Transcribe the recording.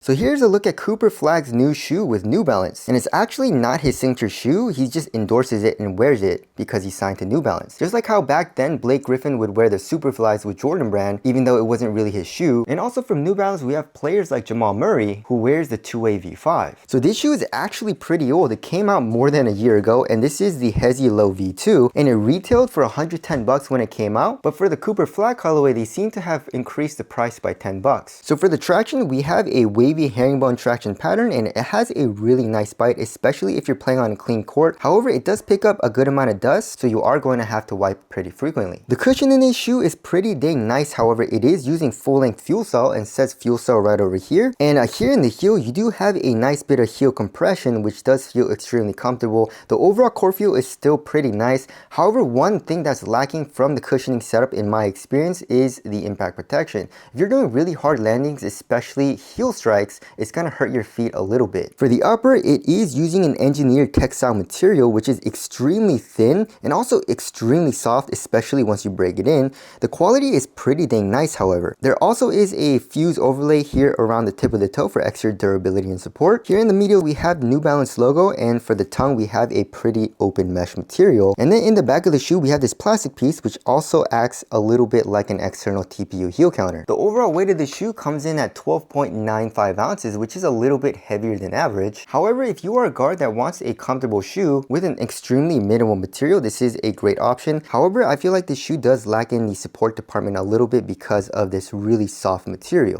So here's a look at Cooper Flagg's new shoe with New Balance. And it's actually not his signature shoe, he just endorses it and wears it because he's signed to New Balance. Just like how back then Blake Griffin would wear the Superflies with Jordan Brand, even though it wasn't really his shoe. And also from New Balance we have players like Jamal Murray who wears the 2A V5. So this shoe is actually pretty old, it came out more than a year ago, and this is the Hezi Low V2, and it retailed for 110 bucks when it came out, but for the Cooper Flagg colorway they seem to have increased the price by 10 bucks. So for the traction we have a wavy herringbone traction pattern, and it has a really nice bite, especially if you're playing on a clean court. However, it does pick up a good amount of dust, so you are going to have to wipe pretty frequently. The cushion in this shoe is pretty dang nice. However, it is using full-length fuel cell and says fuel cell right over here. And here in the heel, you do have a nice bit of heel compression, which does feel extremely comfortable. The overall core feel is still pretty nice. However, one thing that's lacking from the cushioning setup in my experience is the impact protection. If you're doing really hard landings, especially heel strikes, it's gonna hurt your feet a little bit. For the upper, it is using an engineered textile material, which is extremely thin and also extremely soft, especially once you break it in. The quality is pretty dang nice, however. There also is a fuse overlay here around the tip of the toe for extra durability and support. Here in the medial, we have the New Balance logo, and for the tongue, we have a pretty open mesh material. And then in the back of the shoe, we have this plastic piece, which also acts a little bit like an external TPU heel counter. The overall weight of the shoe comes in at 12.95 ounces, which is a little bit heavier than average. However, if you are a guard that wants a comfortable shoe with an extremely minimal material, this is a great option. However, I feel like this shoe does lack in the support department a little bit because of this really soft material.